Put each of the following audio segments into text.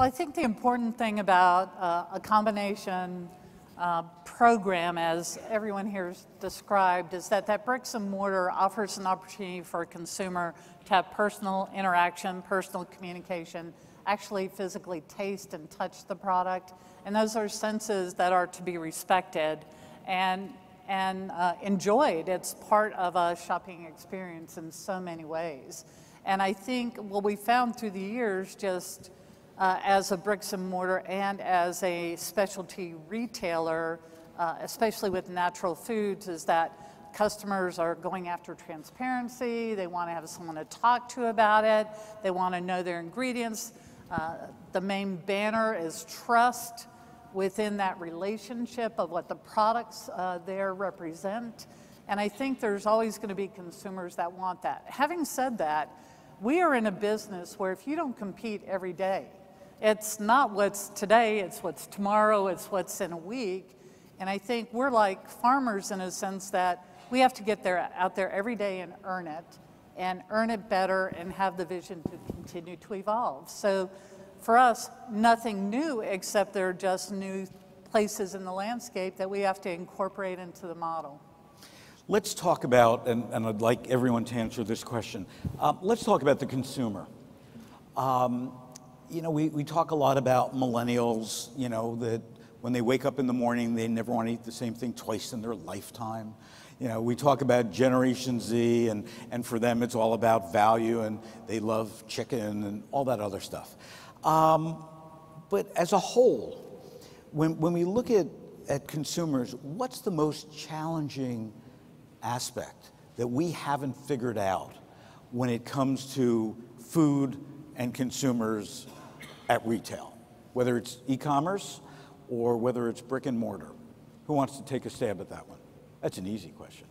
Well, I think the important thing about a combination program, as everyone here has described, is that bricks and mortar offers an opportunity for a consumer to have personal interaction, personal communication, actually physically taste and touch the product. And those are senses that are to be respected and enjoyed. It's part of a shopping experience in so many ways. And I think what we found through the years, just as a bricks and mortar and as a specialty retailer, especially with natural foods, is that customers are going after transparency. They want to have someone to talk to about it. They want to know their ingredients. The main banner is trust within that relationship of what the products there represent. And I think there's always going to be consumers that want that. Having said that, we are in a business where if you don't compete every day, it's not what's today, it's what's tomorrow, it's what's in a week. And I think we're like farmers in a sense that we have to get out there every day and earn it better and have the vision to continue to evolve. So for us, nothing new except there are just new places in the landscape that we have to incorporate into the model. Let's talk about, and I'd like everyone to answer this question, let's talk about the consumer. You know, we talk a lot about millennials, you know, that when they wake up in the morning, they never want to eat the same thing twice in their lifetime. You know, we talk about Generation Z, and for them it's all about value, and they love chicken and all that other stuff. But as a whole, when we look at consumers, what's the most challenging aspect that we haven't figured out when it comes to food and consumers at retail, whether it's e-commerce or whether it's brick and mortar? Who wants to take a stab at that one? That's an easy question.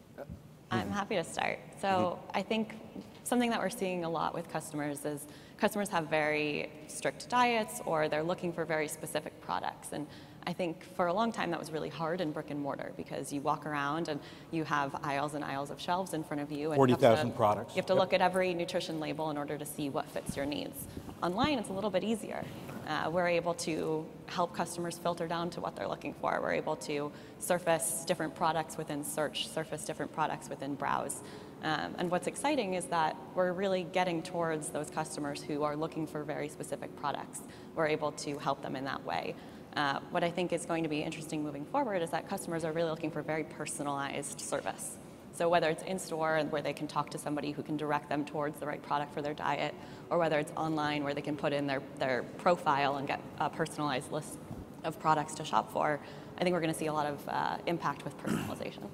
I'm happy to start. So I think something that we're seeing a lot with customers is customers have very strict diets or they're looking for very specific products. And I think for a long time that was really hard in brick and mortar because you walk around and you have aisles and aisles of shelves in front of you. And 40,000 products. You have to look at every nutrition label in order to see what fits your needs. Online, it's a little bit easier. We're able to help customers filter down to what they're looking for. We're able to surface different products within search, surface different products within browse. And what's exciting is that we're really getting towards those customers who are looking for very specific products. We're able to help them in that way. What I think is going to be interesting moving forward is that customers are really looking for very personalized service. So whether it's in-store and where they can talk to somebody who can direct them towards the right product for their diet, or whether it's online where they can put in their profile and get a personalized list of products to shop for, I think we're going to see a lot of impact with personalization.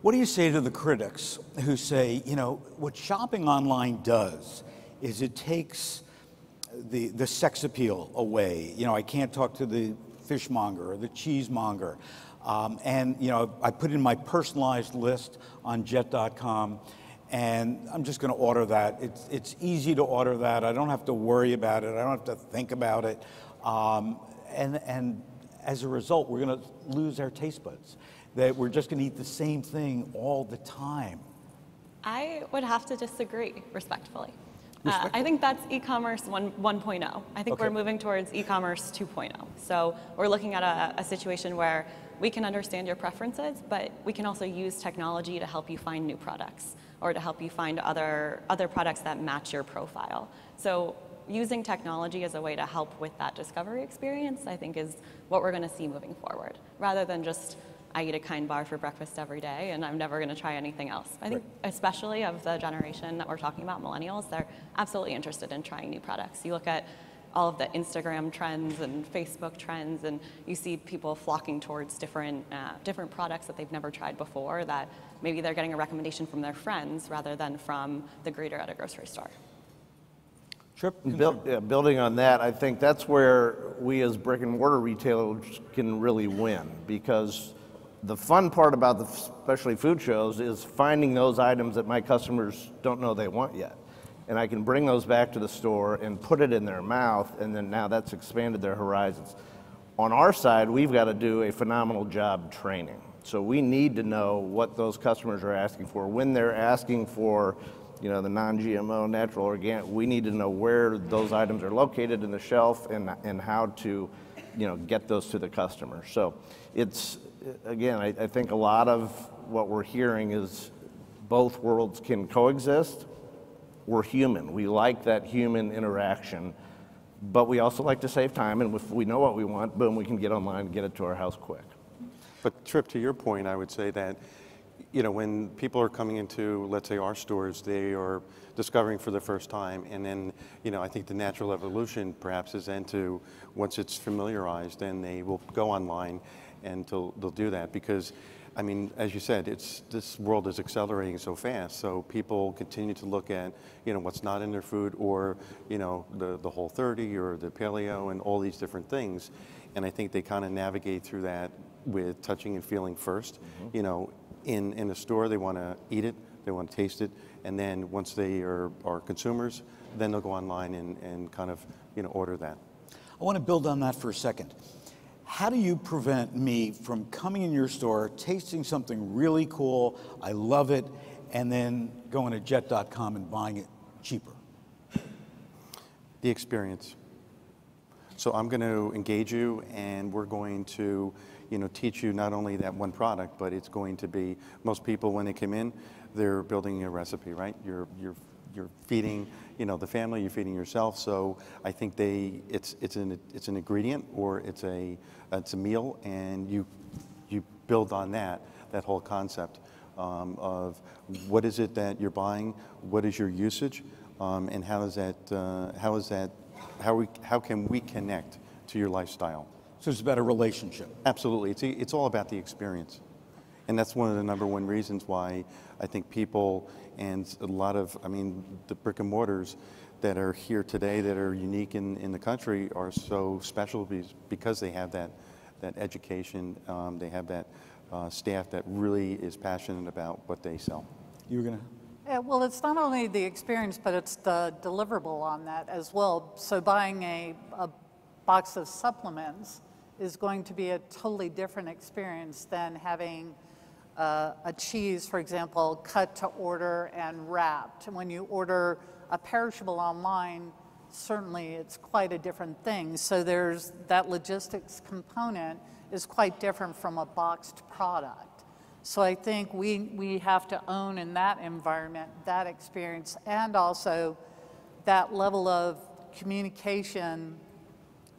What do you say to the critics who say, you know, what shopping online does is it takes the sex appeal away? You know, I can't talk to the fishmonger or the cheesemonger. And, you know, I put in my personalized list on jet.com, and I'm just going to order that. It's easy to order that. I don't have to worry about it. I don't have to think about it. And as a result, we're going to lose our taste buds, that we're just going to eat the same thing all the time. I would have to disagree, respectfully. I think that's e-commerce 1.0. I think we're moving towards e-commerce 2.0. So we're looking at a situation where we can understand your preferences, but we can also use technology to help you find new products or to help you find other products that match your profile. So using technology as a way to help with that discovery experience, I think, is what we're going to see moving forward, rather than just, I eat a Kind bar for breakfast every day and I'm never going to try anything else. I think especially of the generation that we're talking about, millennials, they're absolutely interested in trying new products. You look at all of the Instagram trends and Facebook trends, and you see people flocking towards different products that they've never tried before, that maybe they're getting a recommendation from their friends rather than from the greeter at a grocery store. Building on that, I think that's where we as brick and mortar retailers can really win, because the fun part about the specialty food shows is finding those items that my customers don't know they want yet. And I can bring those back to the store and put it in their mouth, and then now that's expanded their horizons. On our side, we've got to do a phenomenal job training. So we need to know what those customers are asking for. When they're asking for you know, the non-GMO, natural, organic. We need to know where those items are located in the shelf and how to, you know, get those to the customer. So it's, again, I think a lot of what we're hearing is both worlds can coexist. We're human. We like that human interaction, but we also like to save time, and if we know what we want, boom, we can get online and get it to our house quick. But Trip, to your point, I would say that, you know, when people are coming into, let's say, our stores, they are discovering for the first time, and then, you know, I think the natural evolution perhaps is then to, once it's familiarized, then they will go online and they'll do that, because, I mean, as you said, this world is accelerating so fast, so people continue to look at, you know, what's not in their food, or, you know, the Whole30 or the paleo and all these different things, and I think they kind of navigate through that with touching and feeling first. You know, in a store, they want to eat it, they want to taste it, and then once they are consumers, then they'll go online and kind of, you know, order that. I want to build on that for a second. How do you prevent me from coming in your store, tasting something really cool, I love it, and then going to jet.com and buying it cheaper? The experience. So I'm going to engage you, and we're going to, you know, teach you not only that one product, but it's going to be, most people when they come in, they're building a recipe, right? You're feeding, you know, the family, you're feeding yourself. So I think it's an ingredient, or it's a meal, and you build on that whole concept of what is it that you're buying, what is your usage, and how can we connect to your lifestyle? So it's about a relationship. Absolutely. It's all about the experience. And that's one of the #1 reasons why I think people, and a lot of, I mean, the brick and mortars that are here today that are unique in the country are so special because they have that education, they have that staff that really is passionate about what they sell. You were going to? Yeah, well, it's not only the experience, but it's the deliverable on that as well. So buying a box of supplements is going to be a totally different experience than having a cheese, for example, cut to order and wrapped. When you order a perishable online, certainly it's quite a different thing. So there's that logistics component is quite different from a boxed product. So I think we have to own in that environment, that experience, and also that level of communication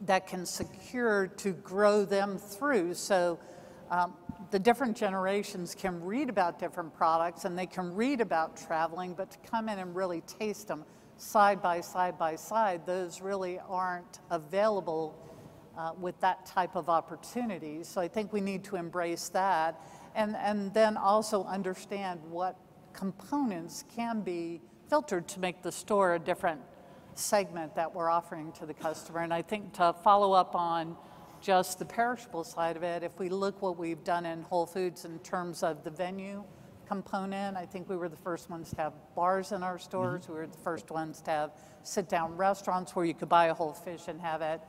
that can secure to grow them through. So the different generations can read about different products, and they can read about traveling, but to come in and really taste them side by side, those really aren't available with that type of opportunity. So I think we need to embrace that, and then also understand what components can be filtered to make the store a different segment that we're offering to the customer. And I think to follow up on just the perishable side of it, if we look what we've done in Whole Foods in terms of the venue component, I think we were the first ones to have bars in our stores. We were the first ones to have sit-down restaurants where you could buy a whole fish and have it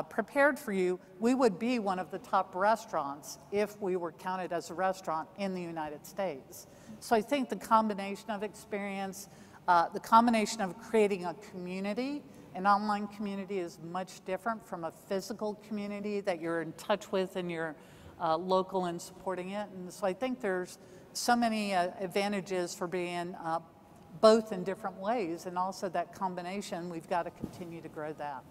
prepared for you. We would be one of the top restaurants if we were counted as a restaurant in the United States. So I think the combination of experience, the combination of creating a community, an online community is much different from a physical community that you're in touch with and you're local and supporting it. And so I think there's so many advantages for being both in different ways, and also that combination, we've got to continue to grow that.